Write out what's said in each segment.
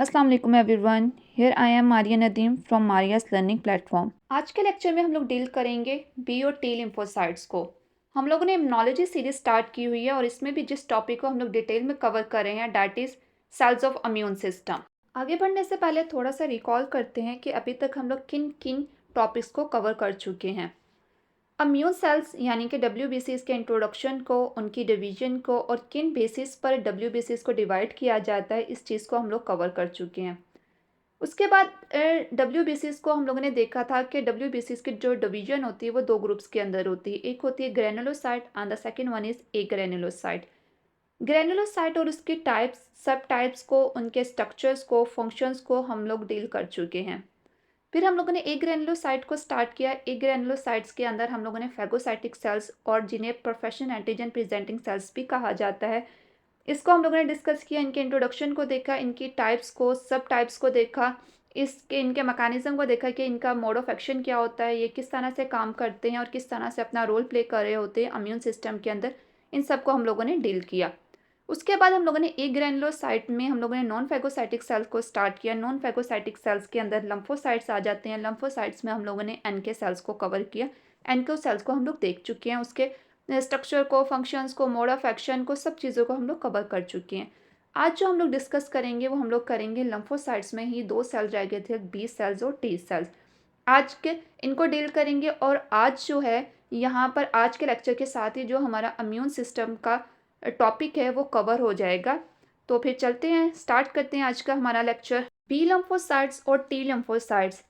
अस्सलाम वालेकुम everyone. Here I am Maria Nadeem from Maria's learning platform. आज के लेक्चर में हम लोग डील करेंगे बी और टी लिम्फोसाइट्स को। हम लोगों ने इम्यूनोलॉजी सीरीज स्टार्ट की हुई है और इसमें भी जिस टॉपिक को हम लोग डिटेल में कवर कर रहे हैं that is cells of immune system. आगे बढ़ने से पहले थोड़ा सा रिकॉल करते हैं कि अभी तक हम लोग किन किन टॉपिक्स को कवर कर चुके हैं। इम्यून सेल्स यानी कि डब्ल्यूबीसीज के इंट्रोडक्शन को, उनकी डिवीजन को और किन बेसिस पर डब्ल्यूबीसीज को डिवाइड किया जाता है, इस चीज़ को हम लोग कवर कर चुके हैं। उसके बाद डब्ल्यूबीसीज को हम लोगों ने देखा था कि डब्ल्यूबीसीज की जो डिवीजन होती है वो दो ग्रुप्स के अंदर होती है। एक होती है granulocyte and the second one is a granulocyte. Granulocyte और उसके टाइप्स, सब टाइप्स को, उनके स्ट्रक्चर्स को, फंक्शंस को हम लोग डील कर चुके हैं। फिर हम लोगों ने ए ग्रेनुलोसाइट को स्टार्ट किया। ए ग्रेनुलोसाइट्स के अंदर हम लोगों ने फैगोसाइटिक सेल्स और जिन्हें प्रोफेशन एंटीजन प्रेजेंटिंग सेल्स भी कहा जाता है, इसको हम लोगों ने डिस्कस किया। इनके इंट्रोडक्शन को देखा, इनकी टाइप्स को, सब टाइप्स को देखा, इसके इनके मैकेनिज्म को देखा कि इनका मोड ऑफ एक्शन क्या होता है, ये किस तरह से काम करते हैं और किस तरह से अपना रोल प्ले कर रहे होते हैं इम्यून सिस्टम के अंदर। इन सब को हम लोगों ने डील किया। उसके बाद हम लोगों ने ए ग्रेनुलोसाइट में हम लोगों ने नॉन फैगोसाइटिक सेल्स को स्टार्ट किया। नॉन फैगोसाइटिक सेल्स के अंदर लम्फोसाइट्स आ जाते हैं। लम्फोसाइट्स में हम लोगों ने एनके सेल्स को कवर किया। एनके सेल्स को हम लोग देख चुके हैं, उसके स्ट्रक्चर को, फंक्शंस को, मोड ऑफ एक्शन को, सब चीज़ों को हम लोग कवर कर चुके हैं। आज जो हम लोग डिस्कस करेंगे वो हम लोग करेंगे लम्फोसाइट्स में ही दो सेल्स रह गए थे, बी सेल्स और टी सेल्स। आज के इनको डील करेंगे और आज जो है यहाँ पर आज के लेक्चर के साथ ही जो हमारा इम्यून सिस्टम का टॉपिक है वो कवर हो जाएगा। तो फिर चलते हैं, स्टार्ट करते हैं आज का हमारा लेक्चर। बी लम्फोसाइट्स और टी लम्फोसाइट्स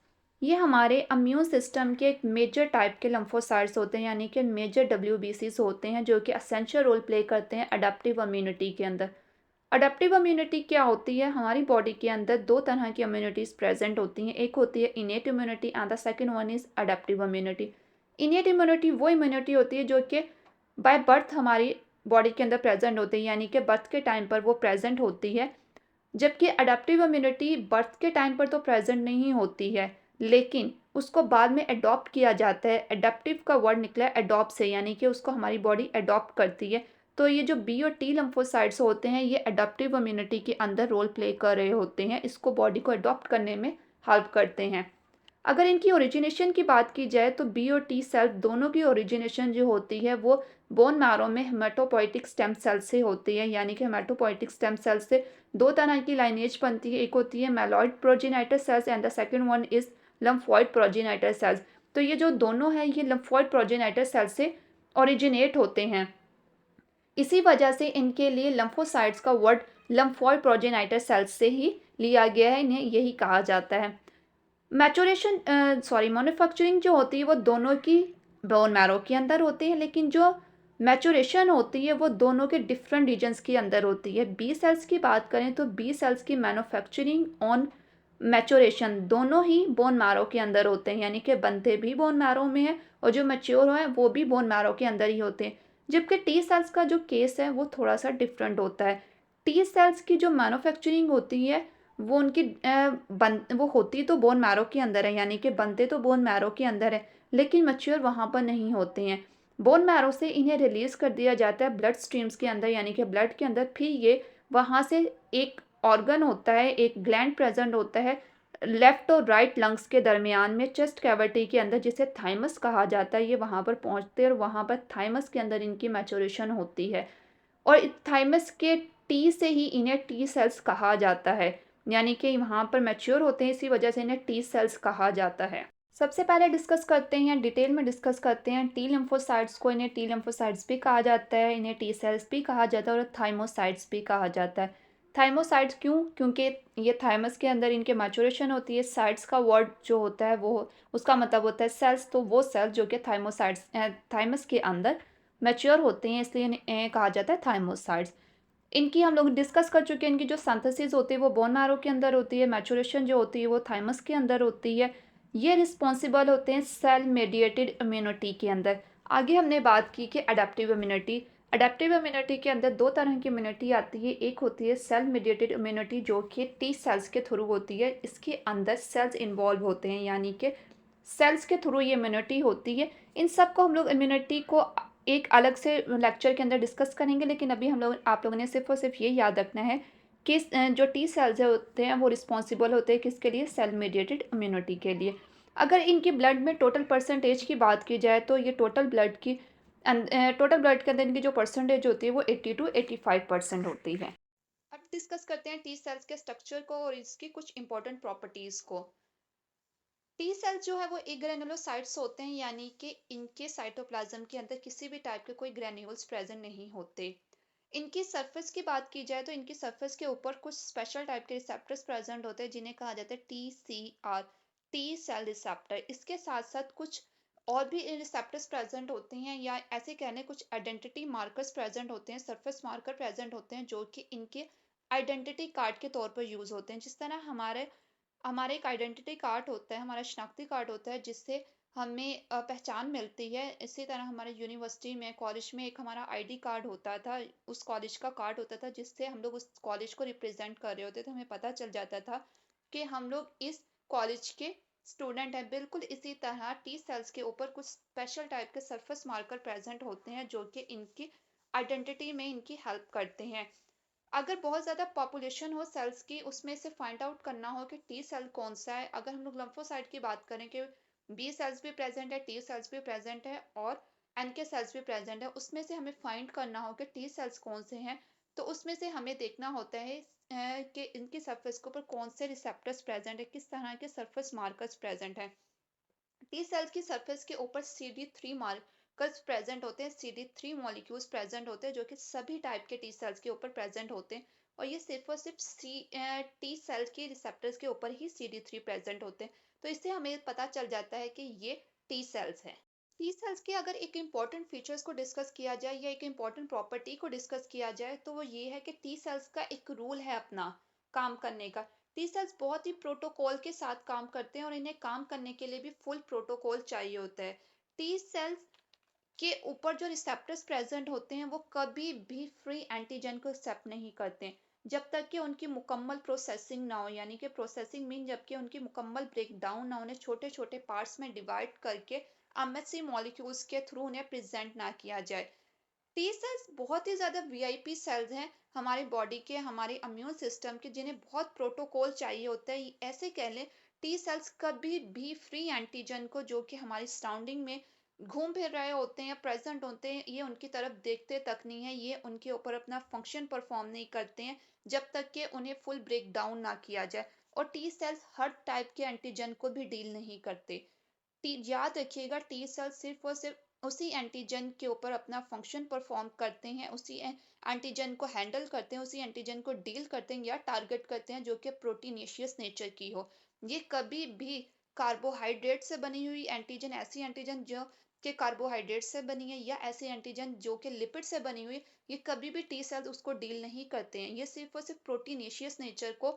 ये हमारे इम्यून सिस्टम के एक मेजर टाइप के लम्फोसाइट्स होते हैं, यानी कि मेजर डब्ल्यूबीसीज होते हैं जो कि असेंशियल रोल प्ले करते हैं अडेप्टिव इम्यूनिटी के अंदर। अडेप्टिव इम्यूनिटी क्या होती है? हमारी बॉडी के अंदर दो तरह की इम्यूनिटीज़ प्रेजेंट होती हैं। एक होती है innate immunity and the second one is adaptive immunity. Innate immunity वो इम्यूनिटी होती है जो कि बाय बर्थ हमारी बॉडी के अंदर प्रेजेंट होती है, यानी कि बर्थ के टाइम पर वो प्रेजेंट होती है। जबकि अडेप्टिव इम्यूनिटी बर्थ के टाइम पर तो प्रेजेंट नहीं होती है, लेकिन उसको बाद में अडॉप्ट किया जाता है। अडेप्टिव का वर्ड निकला है अडॉप्ट से, यानी कि उसको हमारी बॉडी अडॉप्ट करती है। तो ये जो बी और टी लम्फोसाइट्स होते हैं ये अडेप्टिव इम्यूनिटी के अंदर रोल प्ले कर रहे होते हैं, इसको बॉडी को अडॉप्ट करने में हेल्प करते हैं। अगर इनकी ओरिजिनेशन की बात की जाए तो बी और टी सेल दोनों की ओरिजिनेशन जो होती है वो बोन मैरो में हेमाटोपोइटिक स्टेम सेल से होती है, यानी कि हेमाटोपोइटिक स्टेम सेल से दो तरह की लाइनेज बनती है। एक होती है myeloid progenitor cells and the second one is lymphoid progenitor cells. तो ये जो दोनों है ये लम्फॉइड प्रोजेनाइटर सेल से ओरिजिनेट होते हैं। इसी वजह से इनके लिए लम्फोसाइट्स का वर्ड लम्फॉइड प्रोजेनाइटर सेल्स से ही लिया गया है, इन्हें यही कहा जाता है। मैन्युफैक्चरिंग जो होती है वो दोनों की बोन मैरो के अंदर होती है, लेकिन जो मैचुरेशन होती है वो दोनों के डिफरेंट रीजन्स के अंदर होती है। बी सेल्स की बात करें तो बी सेल्स की मैन्युफैक्चरिंग ऑन मैचुरेशन दोनों ही बोन मैरो के अंदर होते हैं, यानी कि बनते भी बोन मैरो में है और जो मैच्योर हो है वो भी बोन मैरो के अंदर ही होते हैं। जबकि टी सेल्स का जो केस है वो थोड़ा सा डिफरेंट होता है। टी सेल्स की जो मैन्युफैक्चरिंग होती है वो उनकी वो होती तो बोन मैरो के अंदर है, यानी कि बनते तो बोन मैरो के अंदर है, लेकिन मैच्योर वहाँ पर नहीं होते हैं। बोन मैरो से इन्हें रिलीज़ कर दिया जाता है ब्लड स्ट्रीम्स के अंदर, यानी कि ब्लड के अंदर। फिर ये वहाँ से एक ऑर्गन होता है, एक ग्लैंड प्रेजेंट होता है लेफ्ट और राइट लंग्स के दरमियान में चेस्ट कैविटी के अंदर, जिसे थाइमस कहा जाता है। ये वहाँ पर पहुँचते हैं और वहाँ पर थाइमस के अंदर इनकी मैचुरेशन होती है और थाइमस के टी से ही इन्हें टी सेल्स कहा जाता है, यानी कि वहाँ पर मैच्योर होते हैं, इसी वजह से इन्हें टी सेल्स कहा जाता है। सबसे पहले डिस्कस करते हैं, डिटेल में डिस्कस करते हैं टी लिम्फोसाइट्स को। इन्हें टी लिम्फोसाइट्स भी कहा जाता है, इन्हें टी सेल्स भी कहा जाता है और थाइमोसाइट्स भी कहा जाता है। थाइमोसाइट्स क्यों? क्योंकि ये थाइमस के अंदर इनके मैचुरेशन होती है। साइट्स का वर्ड जो होता है वो उसका मतलब होता है सेल्स, तो वो सेल्स जो कि थाइमोसाइट्स थाइमस के अंदर मैच्योर होते हैं, इसलिए इन्हें कहा जाता है थाइमोसाइट्स। इनकी हम लोग डिस्कस कर चुके हैं, इनकी जो सिंथेसिस होती है वो बोन मैरो के अंदर होती है, मैचुरेशन जो होती है वो थाइमस के अंदर होती है। ये रिस्पॉन्सिबल होते हैं सेल मेडिएटेड इम्यूनिटी के अंदर। आगे हमने बात की कि अडेप्टिव इम्यूनिटी। अडेप्टिव इम्यूनिटी के अंदर दो तरह की इम्यूनिटी आती है। एक होती है सेल मेडिएटेड इम्यूनिटी जो कि टी सेल्स के थ्रू होती है। इसके अंदर सेल्स इन्वॉल्व होते हैं, यानी कि सेल्स के थ्रू ये इम्यूनिटी होती है। इन सब को हम लोग इम्यूनिटी को एक अलग से लेक्चर के अंदर डिस्कस करेंगे, लेकिन अभी हम लोग आप लोगों ने सिर्फ और सिर्फ ये याद रखना है जो टी सेल्स होते हैं वो रिस्पॉन्सिबल होते हैं किसके लिए? सेल मेडिएटेड इम्यूनिटी के लिए। अगर इनकी ब्लड में टोटल परसेंटेज की बात की जाए तो ये टोटल ब्लड के अंदर इनकी जो परसेंटेज होती है वो 80 टू 85% होती है। अब डिस्कस करते हैं टी सेल्स के स्ट्रक्चर को और इसकी कुछ इंपॉर्टेंट प्रॉपर्टीज को। टी सेल्स जो है वो एक ग्रेनुलोसाइट्स होते हैं, यानी कि इनके साइटोप्लाज्म के अंदर किसी भी टाइप के कोई ग्रेन्यूल्स प्रेजेंट नहीं होते। इनकी सरफेस की बात की जाए तो इनकी सरफेस के ऊपर कुछ स्पेशल टाइप के रिसेप्टर्स प्रेजेंट होते हैं जिन्हें कहा जाता है TCR, टी सेल रिसेप्टर। इसके साथ साथ कुछ और भी रिसेप्टर्स प्रेजेंट होते हैं, या ऐसे कहने कुछ आइडेंटिटी मार्कर्स प्रेजेंट होते हैं, सरफेस मार्कर प्रेजेंट होते हैं जो कि इनके आइडेंटिटी कार्ड के तौर पर यूज होते हैं। जिस तरह हमारे हमारा एक आइडेंटिटी कार्ड होता है, हमारा शनाख्ती कार्ड होता है जिससे हमें पहचान मिलती है। इसी तरह हमारे यूनिवर्सिटी में, कॉलेज में एक हमारा आईडी कार्ड होता था, उस कॉलेज का कार्ड होता था जिससे हम लोग उस कॉलेज को रिप्रेजेंट कर रहे होते थे। हमें पता चल जाता था कि हम लोग इस कॉलेज के स्टूडेंट हैं। बिल्कुल इसी तरह टी सेल्स के ऊपर कुछ स्पेशल टाइप के सरफेस मार्कर प्रेजेंट होते हैं जो कि इनकी आइडेंटिटी में इनकी हेल्प करते हैं। अगर बहुत ज़्यादा पॉपुलेशन हो सेल्स की, उसमें से फाइंड आउट करना हो कि टी सेल कौन सा है। अगर हम लोग लम्फोसाइट की बात करें कि बी सेल्स भी प्रेजेंट है, टी सेल्स भी प्रेजेंट है और एनके सेल्स भी प्रेजेंट है, उसमें से हमें फाइंड करना हो कि टी सेल्स कौन से हैं, तो उसमें से हमें देखना होता है कि इनकी सरफेस के ऊपर कौन से रिसेप्टर्स प्रेजेंट है, किस तरह के सरफेस मार्कर्स प्रेजेंट हैं। टी सेल्स की सरफेस के ऊपर CD3 मार्कर्स प्रेजेंट होते हैं, CD3 मॉलिक्यूल्स प्रेजेंट होते हैं जो कि सभी टाइप के टी सेल्स के ऊपर प्रेजेंट होते हैं। और ये सिर्फ और सिर्फ टी सेल के रिसेप्टर्स के ऊपर ही CD3 प्रेजेंट होते हैं। तो इससे हमें पता चल जाता है कि ये टी सेल्स है। टी सेल्स के अगर एक इम्पॉर्टेंट फीचर्स को डिस्कस किया जाए या एक इम्पॉर्टेंट प्रॉपर्टी को डिस्कस किया जाए तो वो ये है कि टी सेल्स का एक रूल है अपना काम करने का। टी सेल्स बहुत ही प्रोटोकॉल के साथ काम करते हैं और इन्हें काम करने के लिए भी फुल प्रोटोकॉल चाहिए होता है। टी सेल्स के ऊपर जो रिसेप्टर्स प्रेजेंट होते हैं वो कभी भी फ्री एंटीजन को एक्सेप्ट नहीं करते हैं जब तक कि उनकी मुकम्मल प्रोसेसिंग ना हो, यानी कि प्रोसेसिंग मीन जबकि उनकी मुकम्मल ब्रेक डाउन ना, उन्हें छोटे छोटे पार्ट्स में डिवाइड करके एमएचसी मॉलिक्यूल्स के थ्रू उन्हें प्रेजेंट ना किया जाए। टी सेल्स बहुत ही ज़्यादा वीआईपी सेल्स हैं हमारी बॉडी के, हमारे इम्यून सिस्टम के, जिन्हें बहुत प्रोटोकॉल चाहिए होता है। ऐसे कह लें टी सेल्स कभी भी फ्री एंटीजन को जो कि हमारी सराउंडिंग में घूम फिर रहे होते हैं, प्रेजेंट होते हैं, ये उनकी तरफ देखते तक नहीं है, ये उनके ऊपर अपना फंक्शन परफॉर्म नहीं करते हैं जब तक कि उन्हें फुल ब्रेक डाउन ना किया जाए। और टी सेल्स हर टाइप के एंटीजन को भी डील नहीं करते। याद रखिएगा टी सेल सिर्फ और सिर्फ उसी एंटीजन के ऊपर अपना फंक्शन परफॉर्म करते हैं, उसी एंटीजन को हैंडल करते हैं, उसी एंटीजन को डील करते हैं या टारगेट करते हैं जो कि प्रोटीनेशियस नेचर की हो। ये कभी भी कार्बोहाइड्रेट से बनी हुई एंटीजन, ऐसी एंटीजन जो कि कार्बोहाइड्रेट से बनी है या ऐसी एंटीजन जो कि लिपिड से बनी हुई, ये कभी भी टी सेल्स उसको डील नहीं करते हैं। ये सिर्फ और सिर्फ प्रोटीनेशियस नेचर को,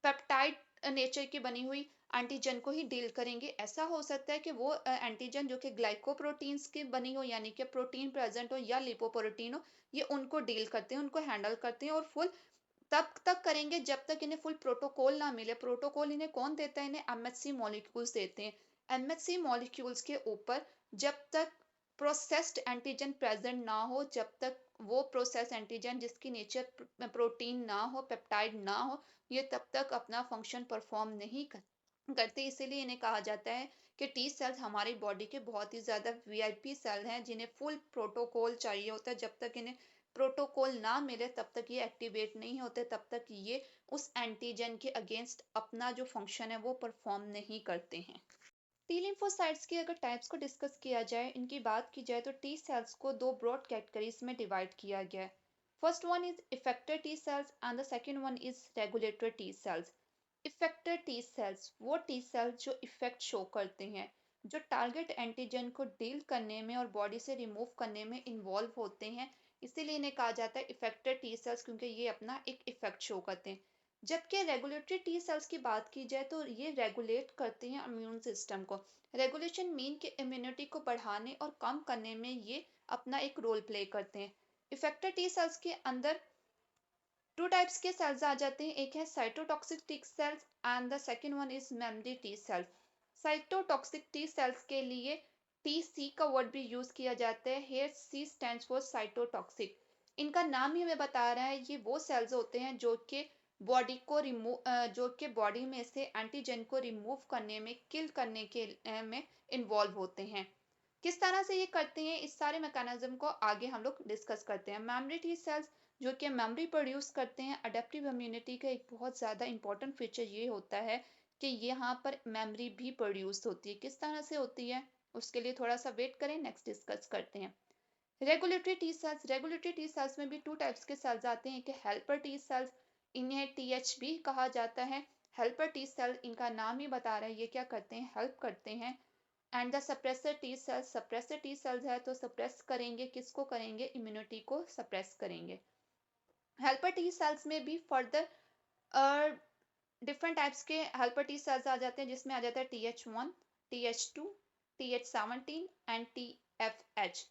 पेप्टाइड नेचर की बनी हुई एंटीजन को ही डील करेंगे। ऐसा हो सकता है कि वो एंटीजन जो कि ग्लाइकोप्रोटीन्स की बनी हो, यानी कि प्रोटीन प्रेजेंट हो या लिपोप्रोटीन हो, ये उनको डील करते हैं, उनको हैंडल करते हैं और फुल तब तक करेंगे जब तक इन्हें फुल प्रोटोकॉल ना मिले। प्रोटोकॉल इन्हें कौन देता है? इन्हें एमएचसी मॉलिक्यूल्स देते हैं। एमएचसी मॉलिक्यूल्स के ऊपर जब तक प्रोसेस्ड एंटीजन प्रेजेंट ना हो, जब तक वो प्रोसेस एंटीजन जिसकी नेचर प्रोटीन ना हो, पेप्टाइड ना हो, ये तब तक अपना फंक्शन परफॉर्म नहीं करते। इसीलिए इन्हें कहा जाता है कि टी सेल्स हमारी बॉडी के बहुत ही ज़्यादा वीआईपी सेल हैं जिन्हें फुल प्रोटोकॉल चाहिए होता है। जब तक इन्हें प्रोटोकॉल ना मिले तब तक ये एक्टिवेट नहीं होते, तब तक ये उस एंटीजन के अगेंस्ट अपना जो फंक्शन है वो परफॉर्म नहीं करते हैं। टी लिम्फोसाइट्स की अगर टाइप्स को डिस्कस किया जाए, इनकी बात की जाए तो टी सेल्स को दो ब्रॉड कैटेगरीज में डिवाइड किया गया है। First one is effector T cells and the second one is regulator T cells. Effector T cells वो टी सेल्स जो इफेक्ट शो करते हैं, जो टारगेट एंटीजन को डील करने में और बॉडी से रिमूव करने में इन्वॉल्व होते हैं। इसीलिए इन्हें कहा जाता है इफेक्टर टी सेल्स, क्योंकि ये अपना एक इफेक्ट शो करते हैं। जबकि रेगुलेटरी टी सेल्स की बात की जाए तो ये रेगुलेट करते हैं इम्यून सिस्टम को। रेगुलेशन मीन के इम्यूनिटी को बढ़ाने और कम करने में ये अपना एक रोल प्ले करते हैं। इफेक्टर टी सेल्स के अंदर टू टाइप्स के सेल्स आ जाते हैं, एक है cytotoxic T cells and the second one is memory T cells. Cytotoxic T cells के लिए TC का वर्ड भी यूज किया जाता है। Here C stands for cytotoxic. इनका नाम ही हमें बता रहा है, ये वो सेल्स होते हैं जो कि बॉडी को जो कि बॉडी में से एंटीजन को रिमूव करने में, किल करने के में इन्वॉल्व होते हैं। किस तरह से ये करते हैं, इस सारे मैकेनिज्म को आगे हम लोग डिस्कस करते हैं। मेमोरी टी सेल्स जो कि मेमोरी प्रोड्यूस करते हैं। अडेप्टिव इम्यूनिटी का एक बहुत ज़्यादा इंपॉर्टेंट फीचर ये होता है कि यहाँ पर मेमोरी भी प्रोड्यूस होती है। किस तरह से होती है, उसके लिए थोड़ा सा वेट करें, नेक्स्ट डिस्कस करते हैं। रेगुलेटरी टी सेल्स में भी टू टाइप्स के सेल्स आते हैं कि हेल्पर टी सेल्स, इन्हें टीएच भी कहा जाता है। हेल्पर टी सेल, इनका नाम ही बता रहा है ये क्या करते हैं, हेल्प करते हैं। And the suppressor T sales है तो सप्रेस करेंगे, किसको करेंगे, इम्यूनिटी को सप्रेस करेंगे। हेल्पर टी सेल्स में भी फर्दर डिफरेंट टाइप्स के हेल्पर टी सेल्स आ जाते हैं, जिसमें आ जाता है TH1, TH2, TH17 and TFH।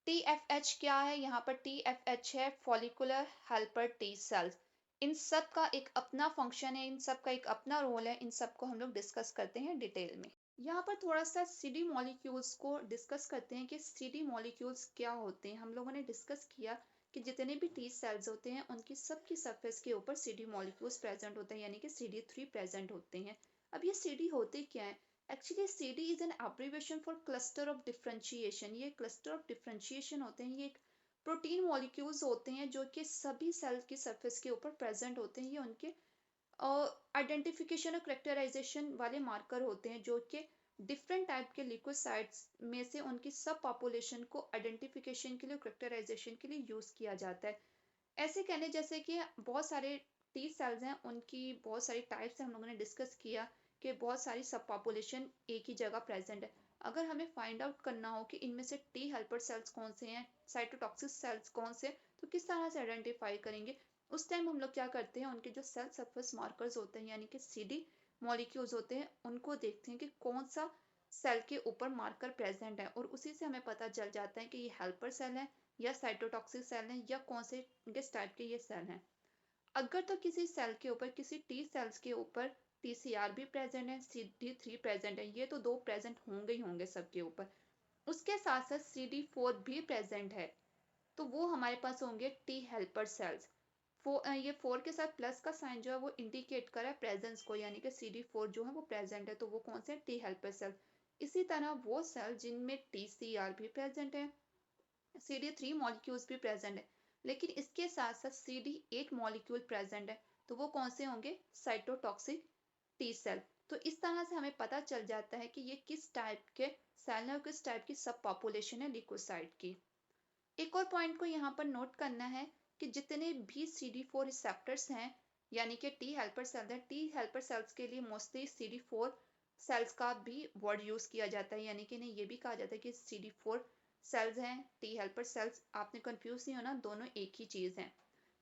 TFH क्या है, यहाँ पर TFH है फॉलिकुलर हेल्पर टी सेल्स। इन सब का एक अपना फंक्शन है, इन सब का एक अपना रोल है, इन सब को हम लोग डिस्कस करते हैं डिटेल में। यहाँ पर थोड़ा सा सीडी मॉलिक्यूल्स को डिस्कस करते हैं कि सीडी मॉलिक्यूल्स क्या होते हैं। हम लोगों ने डिस्कस किया कि जितने भी टी सेल्स होते हैं उनकी सबकी सरफेस के ऊपर सीडी मॉलिक्यूल्स प्रेजेंट होते हैं, यानी कि CD3 प्रेजेंट होते हैं। अब ये सीडी होते क्या है, actually CD is an abbreviation for cluster of differentiation. ये क्लस्टर ऑफ डिफरेंशिएशन होते हैं, ये एक प्रोटीन मॉलिक्यूल्स होते हैं जो कि सभी सेल की सरफेस के ऊपर प्रेजेंट होते हैं। ये उनके आइडेंटिफिकेशन और करेक्टराइजेशन वाले मार्कर होते हैं जो कि डिफरेंट टाइप के लिक्विसाइड्स में से उनकी सब पॉपुलेशन को आइडेंटिफिकेशन के लिए, करेक्टराइजेशन के लिए यूज किया जाता है। ऐसे कहने जैसे कि बहुत सारे टी सेल्स हैं, उनकी बहुत सारी टाइप्स हैं, हम लोगों ने डिस्कस किया कि बहुत सारी सब पॉपुलेशन एक ही जगह प्रेजेंट है। अगर हमें फाइंड आउट करना हो कि इनमें से टी हेल्पर सेल्स कौन से हैं, साइटोटॉक्सिक सेल्स कौन से, तो किस तरह से आइडेंटिफाई करेंगे। उस टाइम हम लोग क्या करते हैं, उनके जो सेल सरफेस मार्कर्स होते हैं यानी कि CD मॉलिक्यूल्स होते हैं, उनको देखते हैं कि कौन सा सेल के ऊपर मार्कर प्रेजेंट है, और उसी से हमें पता चल जाता है कि ये हेल्पर सेल है या साइटोटॉक्सिक सेल है या कौन से किस टाइप के ये सेल हैं। अगर तो किसी सेल के ऊपर, किसी टी सेल्स के ऊपर TCR भी प्रेजेंट है, CD3 प्रेजेंट है, ये तो दो प्रेजेंट होंगे ही होंगे सबके ऊपर। उसके साथ साथ CD4 भी प्रेजेंट है, तो वो हमारे पास होंगे टी हेल्पर सेल्स। ये 4 के साथ प्लस का साइन जो है वो इंडिकेट कर रहा है प्रेजेंस को, यानी कि CD4 जो है वो प्रेजेंट है, तो वो कौन से टी हेल्पर सेल। इसी तरह वो सेल जिनमें TCR भी प्रेजेंट है, CD3 मॉलिक्यूल्स भी प्रेजेंट है, लेकिन इसके साथ साथ CD8 मॉलिक्यूल प्रेजेंट है, तो वो कौन से होंगे, साइटोटॉक्सिक टी सेल। तो इस तरह से हमें पता चल जाता है कि ये किस टाइप के सेल है और किस टाइप की सब पॉपुलेशन है लिकोसाइट की। एक और पॉइंट को यहाँ पर नोट करना है कि जितने भी CD4 रिसेप्टर्स हैं, यानी कि टी हेल्पर सेल्स हैं, टी हेल्पर सेल्स के लिए मोस्टली CD4 सेल्स का भी वर्ड यूज किया जाता है, यानी कि इन्हें ये भी कहा जाता है कि CD4 सेल्स हैं, टी हेल्पर सेल्स। आपने कंफ्यूज नहीं होना, दोनों एक ही चीज हैं।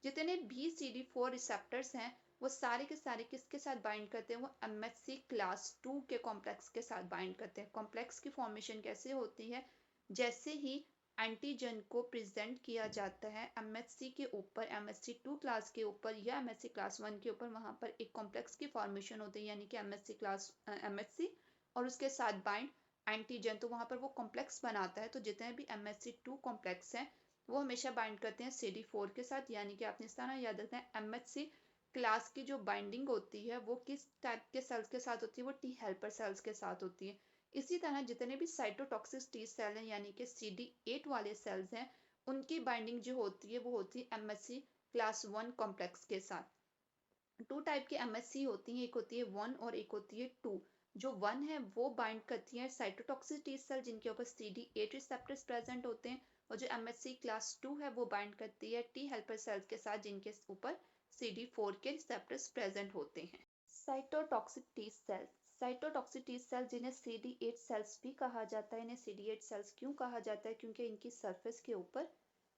जितने भी CD4 रिसेप्टर्स हैं वो सारे के सारे किसके साथ बाइंड करते हैं, वो MHC क्लास 2 के कॉम्प्लेक्स के साथ बाइंड करते हैं। कॉम्प्लेक्स की फॉर्मेशन कैसे होती है, जैसे ही एंटीजन को प्रेजेंट किया जाता है MHC के ऊपर, MHC2 क्लास के ऊपर या MHC क्लास 1 के ऊपर, वहां पर एक कॉम्प्लेक्स की फॉर्मेशन होती है, यानी कि MHC और उसके साथ बाइंड एंटीजन, तो वहां पर वो कॉम्प्लेक्स बनाता है। तो जितने भी MHC2 कॉम्प्लेक्स हैं वो हमेशा बाइंड करते हैं CD4 के साथ, यानी कि आपने इस तरह याद रखना है MHC क्लास की जो बाइंडिंग होती है वो किस टाइप के सेल्स के साथ होती है, वो टी हेल्पर सेल्स के साथ होती है। इसी तरह जितने भी साइटोटॉक्सिक टी सेल हैं यानी कि CD8 वाले सेल्स हैं, उनकी बाइंडिंग जो होती है वो होती है MHC क्लास 1 कॉम्प्लेक्स के साथ। टू टाइप की MHC होती हैं, एक होती है 1 और एक होती है 2। जो 1 है वो बाइंड करती है साइटोटॉक्सिक टी सेल जिनके ऊपर CD8 रिसेप्टर्स प्रेजेंट होते हैं, और जो MHC क्लास 2 है वो बाइंड करती है टी हेल्पर सेल्स के साथ जिनके ऊपर CD4 के रिसेप्टर्स प्रेजेंट होते हैं। Cytotoxic T cell, cytotoxic T cell जिन्हें CD8 सेल्स भी कहा जाता है। इन्हें CD8 सेल्स क्यों कहा जाता है, क्योंकि इनकी सरफेस के ऊपर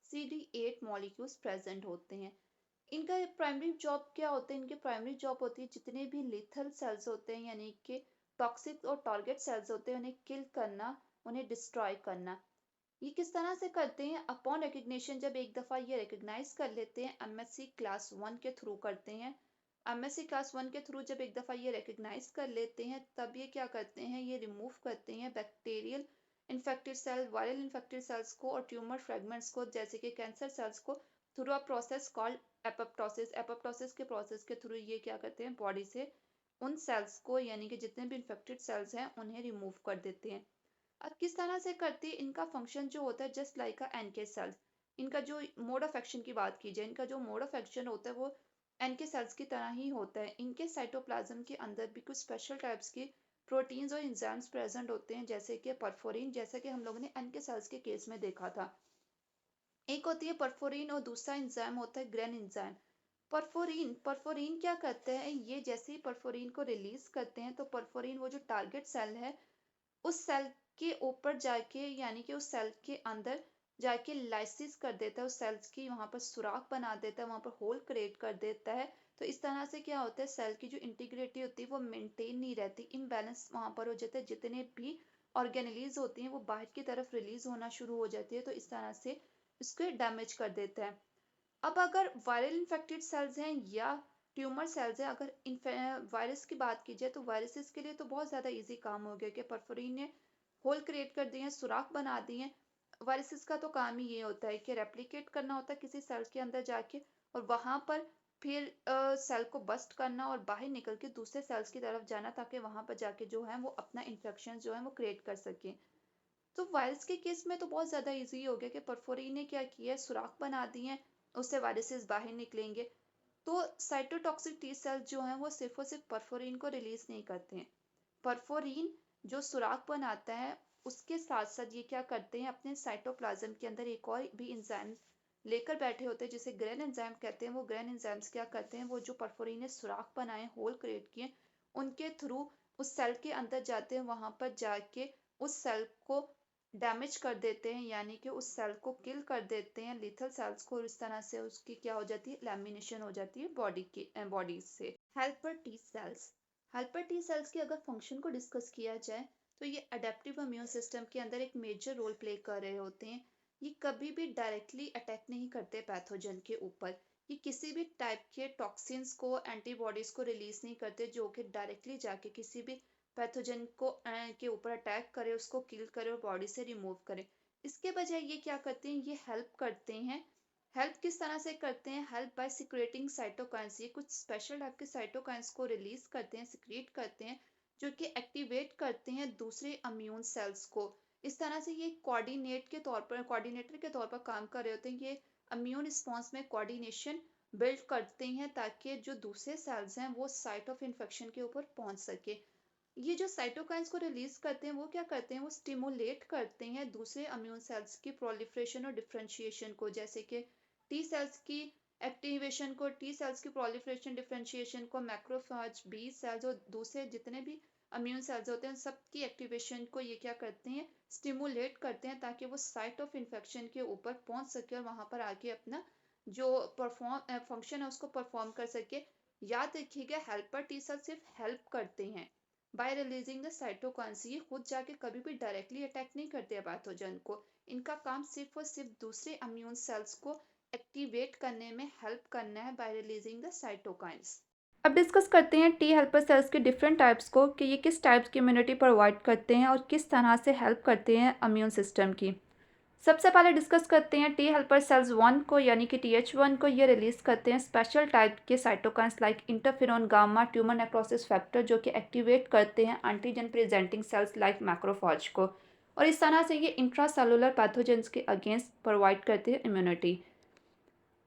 CD8 मॉलिक्यूल्स प्रेजेंट होते हैं। इनका प्राइमरी जॉब क्या होता है, इनकी प्राइमरी जॉब होती है जितने भी लिथल सेल्स होते हैं यानी कि टॉक्सिक और टारगेट सेल्स होते हैं उन्हें किल करना, उन्हें डिस्ट्रॉय करना। ये किस तरह से करते हैं, अपॉन रिकग्निशन, जब एक दफ़ा ये रिकग्नाइज कर लेते हैं MHC क्लास 1 के थ्रू करते हैं। MHC क्लास 1 के थ्रू जब एक दफ़ा ये रिकग्नाइज कर लेते हैं तब ये क्या करते हैं, ये रिमूव करते हैं bacterial infected cell, viral infected cells को और ट्यूमर फ्रेगमेंट्स को, जैसे कि कैंसर सेल्स को, through a process called apoptosis. Apoptosis के प्रोसेस के थ्रू ये क्या करते हैं, बॉडी से उन सेल्स को यानी कि जितने भी इन्फेक्टेड सेल्स हैं उन्हें रिमूव कर देते हैं। अब किस तरह से करती है, इनका फंक्शन जो होता है जस्ट लाइक अ एनके सेल्स। इनका जो मोड ऑफ एक्शन की बात की जाए, इनका जो मोड ऑफ एक्शन होता है वो एनके सेल्स की तरह ही होता है। इनके साइटोप्लाज्म के अंदर भी कुछ स्पेशल टाइप्स की प्रोटीन्स और एंजाइम्स प्रेजेंट होते हैं, जैसे कि परफोरिन, जैसे कि हम लोगों ने एनके सेल्स के केस में देखा था। एक होती है परफोरिन और दूसरा एंजाइम होता है ग्रेन एंजाइम। परफोरिन परफोरिन क्या करते हैं, ये जैसे ही परफोरिन को रिलीज करते हैं तो परफोरिन वो जो टारगेट सेल है उस सेल के ऊपर जाके यानी कि उस सेल के अंदर जाके लाइसिस कर देता है, उस सेल्स की वहां पर सुराख बना देता है, वहां पर होल क्रिएट कर देता है। तो इस तरह से क्या होता है, सेल की जो इंटीग्रिटी होती है वो मेंटेन नहीं रहती, इम्बैलेंस वहां पर हो जाता है। जितने भी ऑर्गेनेलीज होती हैं वो बाहर की तरफ रिलीज होना शुरू हो जाती है, तो इस तरह से इसको डैमेज कर देता है। अब अगर वायरल इन्फेक्टेड सेल्स हैं या ट्यूमर सेल्स हैं, अगर वायरस की बात की जाए तो वायरसेस के लिए तो बहुत ज़्यादा इजी काम हो गया कि परफोरिन ने होल क्रिएट कर दिए हैं, सुराख बना दिए हैं। वायरसेस का तो काम ही ये होता है कि रेप्लिकेट करना होता है किसी सेल के अंदर जाके, और वहां पर फिर सेल को बस्ट करना और बाहर निकल के दूसरे सेल्स की तरफ जाना, ताकि वहां पर जाके जो है वो अपना इन्फेक्शन जो है वो क्रिएट कर सके। तो वायरस के केस में तो बहुत ज़्यादा इजी हो गया कि परफोरिन ने क्या किया है, सुराख बना दिए हैं, उससे वायरसेस बाहर निकलेंगे। तो साइटोटॉक्सिक टी सेल्स जो हैं वो सिर्फ और सिर्फ परफोरिन को रिलीज नहीं करते हैं। परफोरिन जो सुराख बनाता है उसके साथ साथ ये क्या करते हैं, अपने साइटोप्लाज्म के अंदर एक और भी एंजाइम लेकर बैठे होते हैं जिसे ग्रेन एंजाइम कहते हैं। वो ग्रेन एंजाइम्स क्या करते हैं, वो जो परफोरिन ने सुराख बनाए, होल क्रिएट किए, उनके थ्रू उस सेल के अंदर जाते हैं, वहां पर जाके उस सेल को डैमेज कर देते हैं, यानी कि उस सेल को किल कर देते हैं, लिथल सेल्स को, और इस तरह से उसकी क्या हो जाती है, लैमिनेशन हो जाती है बॉडी से। Helper T cells. Helper T cells की अगर फंक्शन को डिस्कस किया जाए तो ये अडेप्टिव इम्यून सिस्टम के अंदर एक मेजर रोल प्ले कर रहे होते हैं। ये कभी भी डायरेक्टली अटैक नहीं करते पैथोजन के ऊपर। ये किसी भी टाइप के टॉक्सिन्स को, एंटीबॉडीज को रिलीज नहीं करते जो कि डायरेक्टली जाके किसी भी पैथोजन को के ऊपर अटैक करे, उसको किल करे और बॉडी से रिमूव करे। इसके बजाय ये क्या करते हैं, ये हेल्प करते हैं। हेल्प किस तरह से करते हैं, हेल्प बाय सिक्रेटिंग साइटोकाइंस। ये कुछ स्पेशल टाइप के साइटोकाइंस को रिलीज करते हैं, सिक्रेट करते हैं, जो कि एक्टिवेट करते हैं दूसरे इम्यून सेल्स को। इस तरह से ये कोऑर्डिनेटर के तौर पर काम कर रहे होते हैं। ये इम्यून रिस्पॉन्स में कोऑर्डिनेशन बिल्ड करते हैं ताकि जो दूसरे सेल्स हैं वो साइट ऑफ इन्फेक्शन के ऊपर पहुंच सके। ये जो साइटोकाइंस को रिलीज करते हैं वो क्या करते हैं, वो स्टिमुलेट करते हैं दूसरे इम्यून सेल्स की प्रोलिफरेशन और डिफरेंशिएशन को, जैसे कि टी सेल्स की एक्टिवेशन को, टी सेल्स की प्रोलिफरेशन डिफरेंशिएशन को, मैक्रोफेज, बी सेल्स और दूसरे जितने भी इम्यून सेल्स होते हैं सबकी एक्टिवेशन को ये क्या करते हैं, स्टिमुलेट करते हैं, ताकि वो साइट ऑफ इन्फेक्शन के ऊपर पहुंच सके और वहां पर आके अपना जो परफॉर्म फंक्शन है उसको परफॉर्म कर सके। याद रखिएगा, हेल्पर टी सेल सिर्फ हेल्प करते हैं बाय रिलीजिंग द साइटोकाइंस। ये खुद जाके कभी भी डायरेक्टली अटैक नहीं करते हैं पैथोजन को। इनका काम सिर्फ और सिर्फ दूसरे इम्यून सेल्स को एक्टिवेट करने में हेल्प करना है बाय रिलीजिंग द साइटोकाइंस। अब डिस्कस करते हैं टी हेल्पर सेल्स के डिफरेंट टाइप्स को, कि ये किस टाइप्स की इम्यूनिटी प्रोवाइड करते हैं और किस तरह से हेल्प करते हैं इम्यून सिस्टम की। सबसे पहले डिस्कस करते हैं टी हेल्पर सेल्स 1 को, यानी कि TH1 को। ये रिलीज करते हैं स्पेशल टाइप के cytokines like interferon gamma, tumour necrosis factor, जो कि एक्टिवेट करते हैं antigen presenting sales like macrophage को, और इस तरह से ये इंट्रासेलुलर पैथोजेंस के अगेंस्ट प्रोवाइड करते हैं इम्यूनिटी।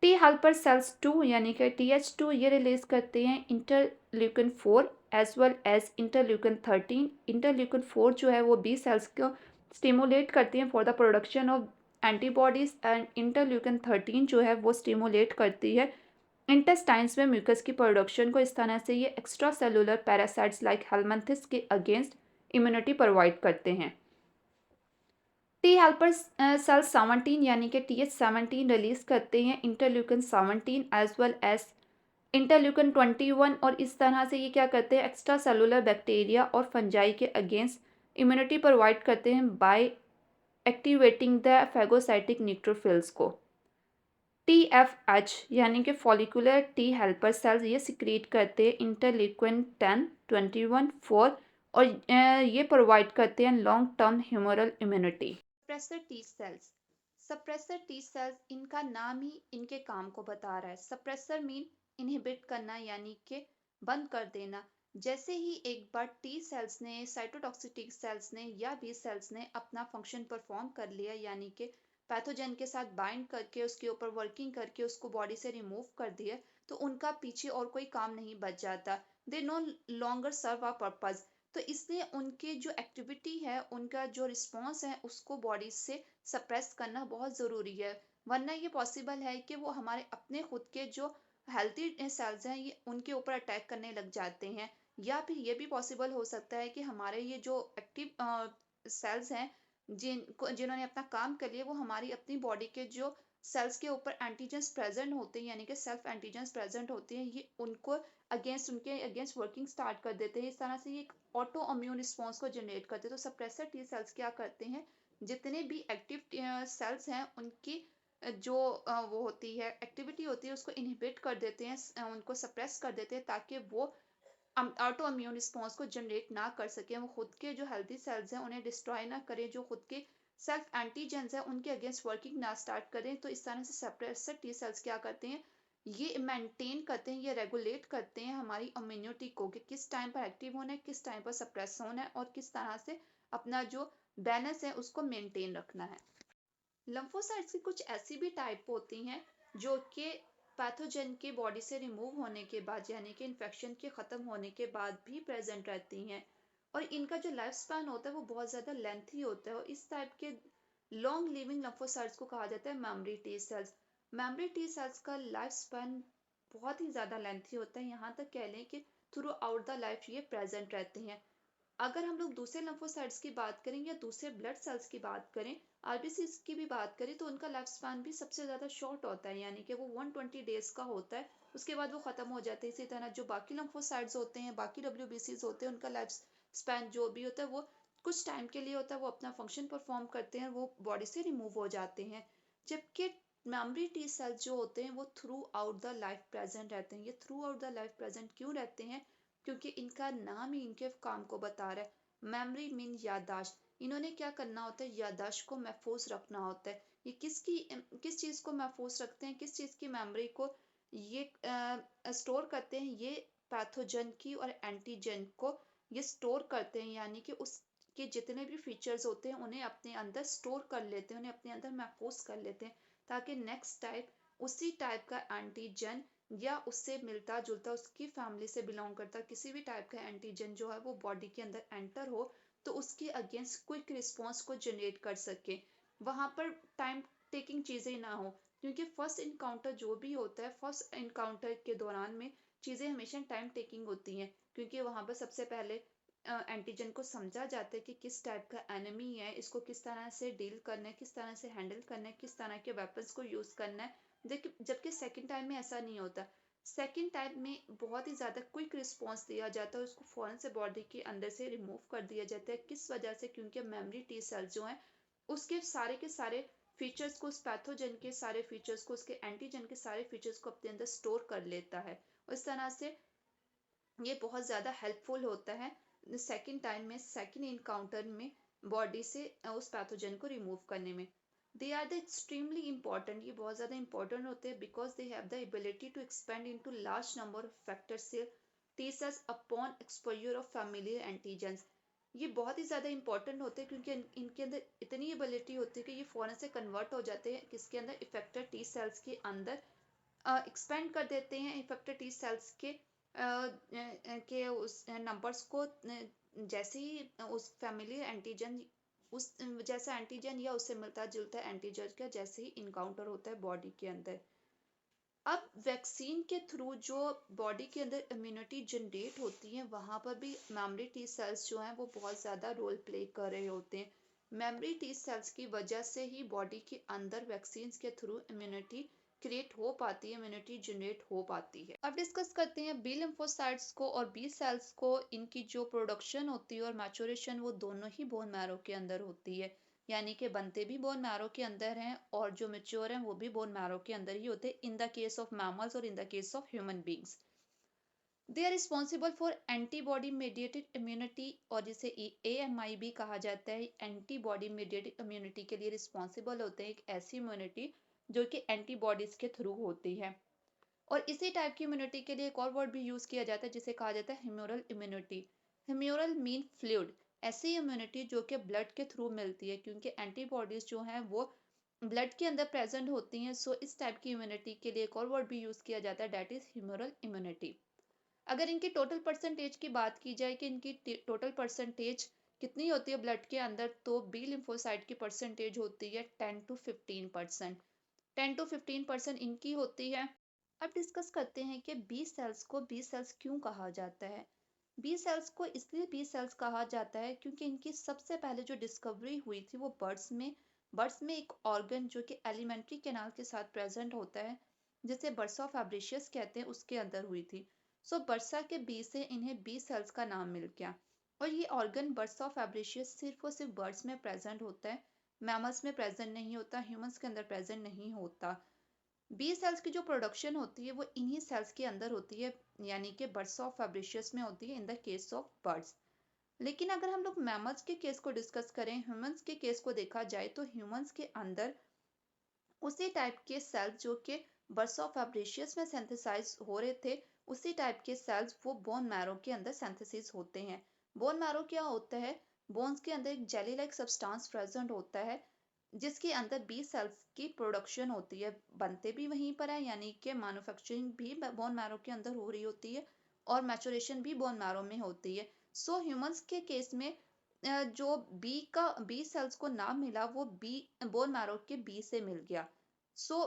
टी हेल्पर सेल्स 2 यानी कि TH2 ये रिलीज करते हैं interleukin 4 as well as interleukin 13। Interleukin 4 जो है वो बी सेल्स को स्टिमुलेट करती हैं for the production of antibodies, and interleukin 13 जो है वो स्टिमुलेट करती है इंटेस्टाइन्स में म्यूकस की प्रोडक्शन को। इस तरह से ये extra cellular parasites like helminths के अगेंस्ट इम्यूनिटी प्रोवाइड करते हैं। टी हेल्पर सेल 17 यानी कि TH17 रिलीज करते हैं interleukin 17 as well as interleukin 21, और इस तरह से ये क्या करते हैं, एक्स्ट्रा सेलुलर बैक्टीरिया और फंजाई के अगेंस्ट इम्यूनिटी प्रोवाइड करते हैं by activating the phagocytic neutrophils को। TFH यानी कि फॉलिकुलर टी हेल्पर सेल्स ये सिक्रीट करते हैं इंटरल्यूकिन 10, 21, 4, और ये प्रोवाइड करते हैं long term humoral immunity. Suppressor T cells. Suppressor T cells, इनका नाम ही इनके काम को बता रहा है। सप्रेसर मीन इनहिबिट करना, यानी कि बंद कर देना। जैसे ही एक बार टी सेल्स ने, साइटोटॉक्सिक टी सेल्स ने या बी सेल्स ने अपना फंक्शन परफॉर्म कर लिया, यानी कि पैथोजन के साथ बाइंड करके उसके ऊपर वर्किंग करके उसको बॉडी से रिमूव कर दिया, तो उनका पीछे और कोई काम नहीं बच जाता। They no longer serve a purpose. तो इसलिए उनकी जो एक्टिविटी है, उनका जो रिस्पॉन्स है, उसको बॉडी से सप्रेस करना बहुत ज़रूरी है। वरना ये पॉसिबल है कि वो हमारे अपने खुद के जो हेल्थी सेल्स हैं, ये उनके ऊपर अटैक करने लग जाते हैं। या फिर ये भी पॉसिबल हो सकता है कि हमारे ये जो एक्टिव सेल्स हैं, जिन्होंने अपना काम कर लिया, वो हमारी अपनी बॉडी के जो सेल्स के ऊपर एंटीजेंस प्रेजेंट होते हैं, यानी कि सेल्फ एंटीजेंस प्रेजेंट होते हैं, ये उनको अगेंस्ट, उनके अगेंस्ट वर्किंग स्टार्ट कर देते हैं। इस तरह से ये एक ऑटो इम्यून रिस्पॉन्स को जनरेट करते हैं। तो सप्रेसर टी सेल्स क्या करते हैं, जितने भी एक्टिव सेल्स हैं, उनकी जो वो होती है, एक्टिविटी होती है, उसको इनहिबिट कर देते हैं, उनको सप्रेस कर देते हैं, ताकि वो ऑटो इम्यून रिस्पॉन्स को जनरेट ना कर सके। वो खुद के जो हेल्थी सेल्स हैं उन्हें डिस्ट्रॉय ना करें, जो खुद के सेल्फ एंटीजेंस हैं उनके अगेंस्ट वर्किंग ना स्टार्ट करें। तो इस तरह से सप्रेसर टी सेल्स क्या करते हैं, ये मेंटेन करते हैं, ये रेगुलेट करते हैं हमारी इम्यूनिटी को, कि किस टाइम पर एक्टिव होना है, किस टाइम पर सप्रेस होना है, और किस तरह से अपना जो बैलेंस है उसको मेंटेन रखना है। लम्फोसाइट्स की कुछ ऐसी भी टाइप होती हैं जो कि पैथोजन के बॉडी से रिमूव होने के बाद, यानी कि इन्फेक्शन के ख़त्म होने के बाद भी प्रेजेंट रहती हैं, और इनका जो लाइफ स्पैन होता है वो बहुत ज़्यादा लेंथी होता है। और इस टाइप के लॉन्ग लिविंग लम्फोसाइट्स को कहा जाता है memory T cells. Memory T cells का लाइफ स्पैन बहुत ही ज़्यादा लेंथी होता है, यहाँ तक कह लें कि थ्रू आउट द लाइफ ये प्रेजेंट रहती हैं। अगर हम लोग दूसरे लम्फोसाइट्स की बात करें या दूसरे ब्लड सेल्स की बात करें, आरबीसीज की भी बात करें, तो उनका लाइफ स्पैन भी सबसे ज़्यादा शॉर्ट होता है, यानी कि वो 120 डेज का होता है, उसके बाद वो ख़त्म हो जाते हैं। इसी तरह जो बाकी लम्फोसाइट्स होते हैं, बाकी डब्ल्यूबीसीज होते हैं, उनका लाइफ स्पैन जो भी होता है वो कुछ टाइम के लिए होता है, वो अपना फंक्शन परफॉर्म करते हैं, वो बॉडी से रिमूव हो जाते हैं। जबकि मेमोरी टी सेल्स जो होते हैं वो through out the life present रहते हैं। ये through out the life present क्यों रहते हैं, क्योंकि इनका नाम ही इनके काम को बता रहा है। मेमोरी मीन याददाश्त। इन्होंने क्या करना होता है, याददाश्त को महफूज रखना होता है। ये किस चीज़ को महफूज रखते हैं, किस चीज़ की मेमोरी को ये स्टोर करते हैं, ये पैथोजन की और एंटीजन को ये स्टोर करते हैं, यानी कि उसके जितने भी फीचर्स होते हैं उन्हें अपने अंदर स्टोर कर लेते हैं, उन्हें अपने अंदर महफूज कर लेते हैं, ताकि नेक्स्ट टाइप उसी टाइप का एंटीजन या उससे मिलता जुलता, उसकी फैमिली से बिलोंग करता किसी भी टाइप का एंटीजन जो है वो बॉडी के अंदर एंटर हो, तो उसके अगेंस्ट क्विक रिस्पॉन्स को जनरेट कर सके, वहाँ पर टाइम टेकिंग चीज़ें ना हो। क्योंकि फर्स्ट इनकाउंटर जो भी होता है, फर्स्ट इनकाउंटर के दौरान में चीज़ें हमेशा टाइम टेकिंग होती हैं, क्योंकि वहाँ पर सबसे पहले एंटीजन को समझा जाता है कि किस टाइप का एनिमी है, इसको किस तरह से डील करना है, किस तरह से हैंडल करना है, किस तरह के वेपन्स को यूज़ करना है। जबकि सेकंड टाइम में ऐसा नहीं होता। सेकंड टाइम में बहुत ही ज़्यादा क्विक रिस्पॉन्स दिया जाता है, उसको फ़ौरन से बॉडी के अंदर से रिमूव कर दिया जाता है। किस वजह से, क्योंकि मेमोरी टी सेल्स जो हैं उसके सारे के सारे फीचर्स को, उस पैथोजन के सारे फीचर्स को, उसके एंटीजन के सारे फीचर्स को अपने अंदर स्टोर कर लेता है। इस तरह से ये बहुत ज़्यादा हेल्पफुल होता है सेकंड टाइम में, सेकंड इनकाउंटर में बॉडी से उस पैथोजन को रिमूव करने में। They are the extremely important, ये बहुत ज़्यादा इंपॉर्टेंट होते हैं, because they have the ability to expand into large number of factor cell T cells upon exposure of familiar antigens. ये बहुत ही ज़्यादा इंपॉर्टेंट होते हैं क्योंकि इनके अंदर इतनी एबिलिटी होती है कि ये फ़ौरन से कन्वर्ट हो जाते हैं किसके अंदर, इफेक्टर टी सेल्स के अंदर, एक्सपेंड कर देते हैं इफेक्टर टी सेल्स के उस नंबर्स को, जैसे ही उस फैमिली एंटीजन, उस जैसा एंटीजन या उससे मिलता जुलता एंटीजन का जैसे ही इनकाउंटर होता है बॉडी के अंदर। अब वैक्सीन के थ्रू जो बॉडी के अंदर इम्यूनिटी जनरेट होती है, वहाँ पर भी मेमोरी टी सेल्स जो हैं वो बहुत ज़्यादा रोल प्ले कर रहे होते हैं। मेमोरी टी सेल्स की वजह से ही बॉडी के अंदर वैक्सीन के थ्रू इम्यूनिटी क्रिएट हो पाती है, इम्यूनिटी जनरेट हो पाती है। अब डिस्कस करते हैं बी लिम्फोसाइट्स को और बी सेल्स को। इनकी जो प्रोडक्शन होती है और मैचुरेशन वो दोनों ही बोन मैरो के अंदर होती है, यानी कि बनते भी बोन मैरो के अंदर हैं और जो मेच्योर हैं वो भी बोन मैरो के अंदर ही होते हैं, in the case of mammals और in the case of human beings. They are responsible for antibody mediated immunity, और जिसे AMI भी कहा जाता है। एंटीबॉडी मेडिएटेड इम्यूनिटी के लिए रिस्पॉन्सिबल होते हैं, एक ऐसी इम्यूनिटी जो कि एंटीबॉडीज के थ्रू होती है। और इसी टाइप की इम्यूनिटी के लिए एक और वर्ड भी यूज किया जाता है जिसे कहा जाता है humoral immunity. Humoral mean fluid, ऐसी इम्यूनिटी जो कि ब्लड के थ्रू मिलती है, क्योंकि एंटीबॉडीज जो हैं वो ब्लड के अंदर प्रेजेंट होती हैं। सो इस टाइप की इम्यूनिटी के लिए एक और वर्ड भी यूज किया जाता है, दैट इज ह्यूमरल इम्यूनिटी। अगर इनकी टोटल परसेंटेज की बात की जाए कि इनकी टोटल परसेंटेज कितनी होती है ब्लड के अंदर, तो बी लिम्फोसाइट की परसेंटेज होती है 10 to 15%। 10 to 15% इनकी होती है। अब डिस्कस करते हैं कि बी सेल्स को बी सेल्स क्यों कहा जाता है। बी सेल्स को इसलिए बी सेल्स कहा जाता है क्योंकि इनकी सबसे पहले जो डिस्कवरी हुई थी वो बर्ड्स में एक ऑर्गन जो कि एलिमेंट्री कैनाल के साथ प्रेजेंट होता है, जिसे बर्सा फैब्रिशियस कहते हैं, उसके अंदर हुई थी। सो बर्सा के बी से इन्हें बी सेल्स का नाम मिल गया। और ये ऑर्गन बर्सा फैब्रिशियस सिर्फ और सिर्फ बर्ड्स में प्रेजेंट होता है, मैमल्स में प्रेजेंट नहीं होता, ह्यूमंस के अंदर प्रेजेंट नहीं होता। बी सेल्स की जो प्रोडक्शन होती है वो इन्हीं सेल्स के अंदर होती है, यानी कि बर्ड्स ऑफ फैब्रिशियस में होती है इन द केस ऑफ बर्ड्स। लेकिन अगर हम लोग मैमल्स के केस को डिस्कस करें, ह्यूमंस के केस को देखा जाए, तो ह्यूमंस के अंदर उसी टाइप के सेल्स जो कि बर्ड्स ऑफ फैब्रिशियस में सिंथेसाइज हो रहे थे, उसी टाइप के सेल्स वो बोन मैरो के अंदर सिंथेसिस होते हैं। बोन मैरो क्या होता है? बोन्स के अंदर एक जेली लाइक सब्सटेंस प्रेजेंट होता है, जिसके अंदर बी सेल्स की प्रोडक्शन होती है, बनते भी वहीं पर है, यानी कि मैन्युफैक्चरिंग भी बोन मैरो के अंदर हो रही होती है और मैचुरेशन भी बोन मैरो में होती है। सो ह्यूमंस के केस में जो बी सेल्स को नाम मिला वो बी बोन मैरो के बी से मिल गया। सो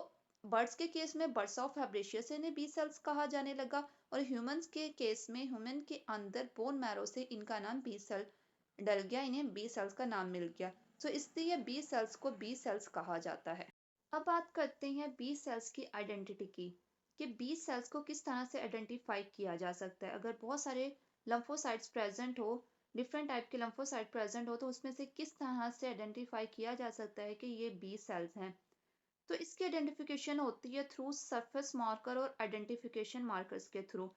बर्ड्स के केस में बर्ड्स ऑफ फैब्रिशियस इन्हें बी सेल्स कहा जाने लगा, और ह्यूमंस के केस में ह्यूमन के अंदर बोन मैरो से इनका नाम बी सेल डल गया, इन्हें बी सेल्स का नाम मिल गया। सो इसलिए बी सेल्स को बी सेल्स कहा जाता है। अब बात करते हैं बी सेल्स की आइडेंटिटी की, कि बी सेल्स को किस तरह से आइडेंटिफाई किया जा सकता है। अगर बहुत सारे लम्फोसाइट्स प्रेजेंट हो, डिफरेंट टाइप के लम्फोसाइट प्रेजेंट हो, तो उसमें से किस तरह से आइडेंटिफाई किया जा सकता है कि ये बी सेल्स हैं। तो इसकी आइडेंटिफिकेशन होती है थ्रू सरफेस मार्कर और आइडेंटिफिकेशन मार्कर्स के थ्रू।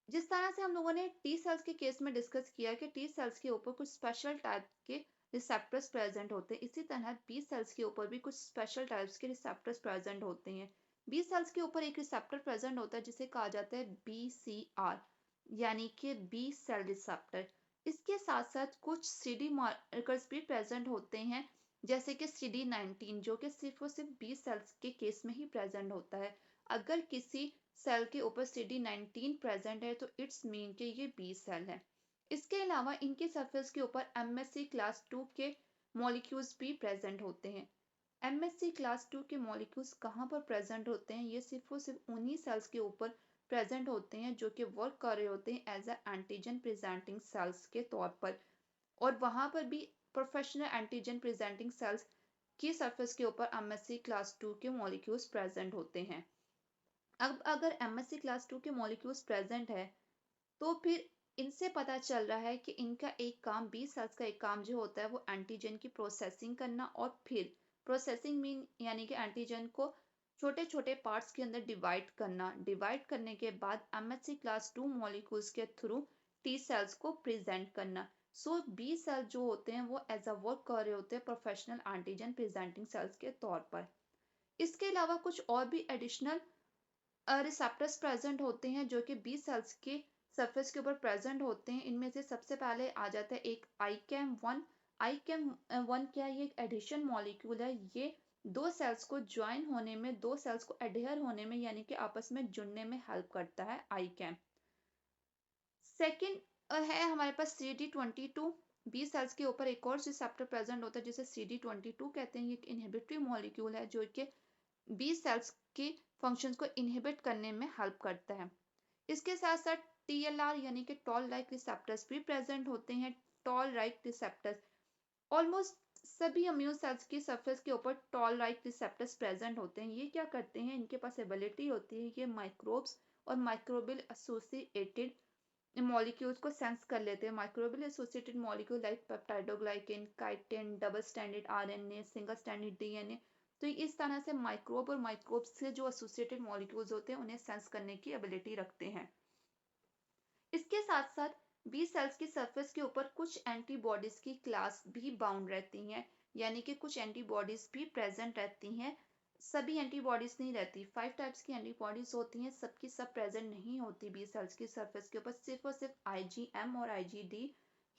जिस तरह से हम लोगों ने टी सेल्स के केस में डिस्कस किया कि टी सेल्स के ऊपर कुछ स्पेशल टाइप के रिसेप्टर्स प्रेजेंट होते हैं, इसी तरह बी सेल्स के ऊपर भी कुछ स्पेशल टाइप्स के रिसेप्टर्स प्रेजेंट होते हैं। बी सेल्स के ऊपर एक रिसेप्टर प्रेजेंट होता है जिसे कहा जाता है BCR, यानी कि बी सेल रिसेप्टर। इसके साथ साथ कुछ CD मार्कर्स भी प्रेजेंट होते हैं, जैसे कि CD19, जो कि सिर्फ और सिर्फ बी सेल्स के केस में ही प्रेजेंट होता है। अगर किसी सेल के ऊपर CD19 प्रेजेंट है तो इट्स मीन कि ये बी सेल है। इसके अलावा इनके सरफेस के ऊपर MSC क्लास 2 के मॉलिक्यूल्स भी प्रेजेंट होते हैं। MSC क्लास 2 के मॉलिक्यूल्स कहाँ पर प्रेजेंट होते हैं? ये सिर्फ और सिर्फ उन्हीं सेल्स के ऊपर प्रेजेंट होते हैं जो कि वर्क कर रहे होते हैं एज एंटीजन प्रेजेंटिंग सेल्स के तौर पर, और वहां पर भी प्रोफेशनल एंटीजन प्रेजेंटिंग सेल्स की सरफेस के ऊपर MSC क्लास 2 के मॉलिक्यूल्स प्रेजेंट होते हैं। अब अगर MSC क्लास 2 के मॉलिक्यूल्स प्रेजेंट है, तो फिर इनसे पता चल रहा है कि इनका एक काम, बी सेल्स का एक काम जो होता है वो एंटीजन की प्रोसेसिंग करना, और फिर प्रोसेसिंग मीन यानी कि एंटीजन को छोटे छोटे पार्ट्स के अंदर डिवाइड करना, डिवाइड करने के बाद MSC क्लास 2 मॉलिक्यूल्स के थ्रू टी सेल्स को प्रेजेंट करना। सो बी सेल जो होते हैं वो एज अ वर्क कर रहे होते हैं प्रोफेशनल एंटीजन प्रेजेंटिंग सेल्स के तौर पर। इसके अलावा कुछ और भी एडिशनल रिसेप्टर्स प्रेजेंट होते हैं जो कि बी सेल्स के सरफेस के ऊपर प्रेजेंट होते हैं। इनमें से सबसे पहले आ जाता है एक ICAM1। ICAM1 क्या है? ये एक एडिशन मॉलिक्यूल है। ये दो सेल्स को ज्वाइन होने में, दो सेल्स को एडहेयर होने में, यानी कि आपस में जुड़ने में हेल्प करता है ICAM। सेकेंड है हमारे पास CD22। बी सेल्स के ऊपर एक और रिसेप्टर प्रेजेंट होता है जिसे CD22 कहते हैं। ये एक इनहिबिटरी मॉलिक्यूल है जो कि बी सेल्स के फंक्शंस को इनहिबिट करने में हेल्प करता है। इसके साथ साथ TLR यानी कि टॉल लाइक रिसेप्टर्स भी प्रेजेंट होते हैं। टॉल लाइक रिसेप्टर्स ऑलमोस्ट सभी अम्यून सेल्स की सरफेस के ऊपर टॉल लाइक रिसेप्टर्स प्रेजेंट होते हैं। ये क्या करते हैं? इनके पास एबिलिटी होती है, ये माइक्रोब्स और माइक्रोबियल एसोसिएटेड मॉलिक्यूल्स को सेंस कर लेते हैं। Microbial associated molecule like peptidoglycan, chitin, double standard RNA, single standard DNA। तो इस तरह से माइक्रोब और माइक्रोब से जो एसोसिएटेड मॉलिक्यूल्स होते हैं उन्हें सेंस करने की एबिलिटी रखते हैं। इसके साथ साथ बी सेल्स की सरफेस के ऊपर कुछ एंटीबॉडीज की क्लास भी बाउंड रहती हैं, यानी कि कुछ एंटीबॉडीज भी प्रेजेंट रहती हैं। सभी एंटीबॉडीज नहीं रहती, 5 टाइप्स की एंटीबॉडीज होती हैं, सबकी सब प्रेजेंट नहीं होती बी सेल्स की सरफेस के ऊपर। सिर्फ और सिर्फ आईजीएम और आईजीडी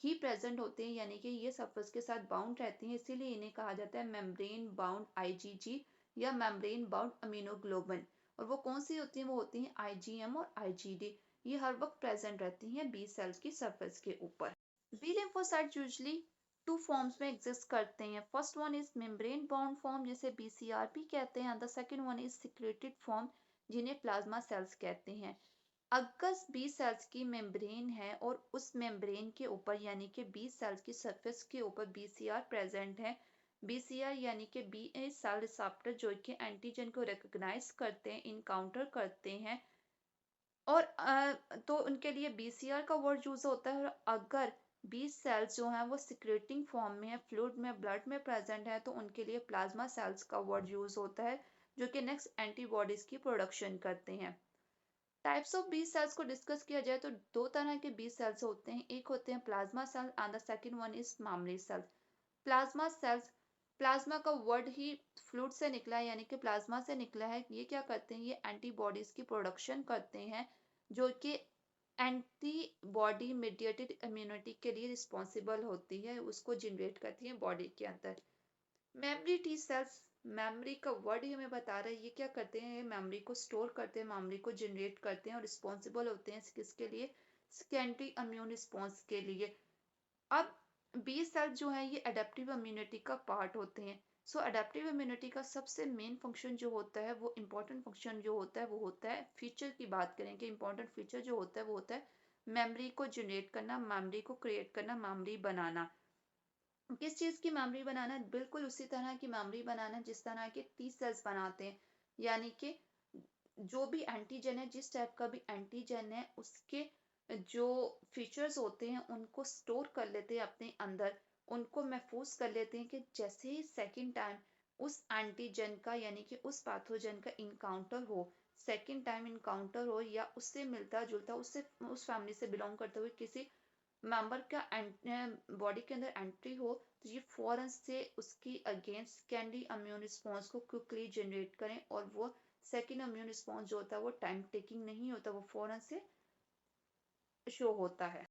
ही प्रेजेंट होते हैं, यानी कि ये सरफेस के साथ बाउंड रहती हैं, इसीलिए इन्हें कहा जाता है मेम्ब्रेन बाउंड आईजीजी या मेम्ब्रेन बाउंड अमीनोग्लोबिन। और वो कौन सी होती हैं? वो होती हैं आईजीएम और आईजीडी। ये हर वक्त प्रेजेंट रहती हैं बी सेल्स की सरफेस के ऊपर। B lymphocyte usually two forms में एग्जिस्ट करते हैं। First one is membrane bound form, जिसे बीसीआरपी कहते हैं। The second one is secreted form, जिन्हें प्लाज्मा सेल्स कहते हैं। अगर बी सेल्स की मेम्ब्रेन है और उस मेम्ब्रेन के ऊपर यानी कि बी सेल्स की सरफेस के ऊपर बीसीआर प्रेजेंट है, बीसीआर यानी कि बी ए सेल रिसेप्टर जो कि एंटीजन को रिकॉग्नाइज करते हैं, इनकाउंटर करते हैं, और तो उनके लिए बीसीआर का वर्ड यूज होता है। और अगर बी सेल्स जो हैं वो सिक्रेटिंग फॉर्म में है, फ्लूइड में, ब्लड में प्रेजेंट है, तो उनके लिए प्लाज्मा सेल्स का वर्ड यूज होता है, जो कि नेक्स्ट एंटीबॉडीज की प्रोडक्शन करते हैं। टाइप्स ऑफ बी सेल्स को डिस्कस किया जाए तो दो तरह के बी सेल्स होते हैं, एक होते हैं plasma cell and the second one is memory cell. Plasma cells, plasma का वर्ड ही फ्लूइड से निकला है, यानी कि प्लाज्मा से निकला है। ये क्या करते हैं? ये एंटीबॉडीज की प्रोडक्शन करते हैं, जो कि एंटीबॉडी मीडिएटेड इम्यूनिटी के लिए रिस्पॉन्सिबल होती है, उसको जनरेट करती है बॉडी के अंदर। मेमोरी टी सेल्स, मेमोरी का वर्ड ही हमें बता रहा है, ये क्या करते हैं? मेमोरी को स्टोर करते हैं, मेमोरी को जनरेट करते हैं और रिस्पॉन्सिबल होते हैं किसके लिए? सेकेंडरी इम्यून रिस्पॉन्स के लिए। अब बी सेल जो है ये अडेप्टिव इम्यूनिटी का पार्ट होते हैं। सो अडेप्टिव इम्यूनिटी का सबसे मेन फंक्शन जो होता है, वो इंपॉर्टेंट फंक्शन जो होता है, वो होता है, फीचर की बात करेंगे, इंपॉर्टेंट फीचर जो होता है वो होता है मेमोरी को जनरेट करना, मेमोरी को क्रिएट करना, मेमोरी बनाना। किस चीज की मेमोरी बनाना? बिल्कुल उसी तरह की मेमोरी बनाना जिस तरह के टी सेल्स बनाते हैं, यानी कि जो भी एंटीजन है, जिस टाइप का भी एंटीजन है, उसके जो फीचर्स होते हैं उनको स्टोर कर लेते हैं अपने अंदर, उनको महफूज कर लेते हैं कि जैसे ही सेकंड टाइम उस एंटीजन का यानी कि उस पैथोजन का इनकाउंटर हो, सेकंड टाइम इनकाउंटर हो, या उससे मिलता जुलता, उससे उस फैमिली से बिलोंग करते हुए किसी मेंबर का बॉडी के अंदर एंट्री हो, तो ये फौरन से उसकी अगेंस्ट कैंडी इम्यून रिस्पॉन्स को क्विकली जनरेट करें, और वो सेकेंड इम्यून रिस्पॉन्स जो होता है वो टाइम टेकिंग नहीं होता, वो फौरन से शो होता है।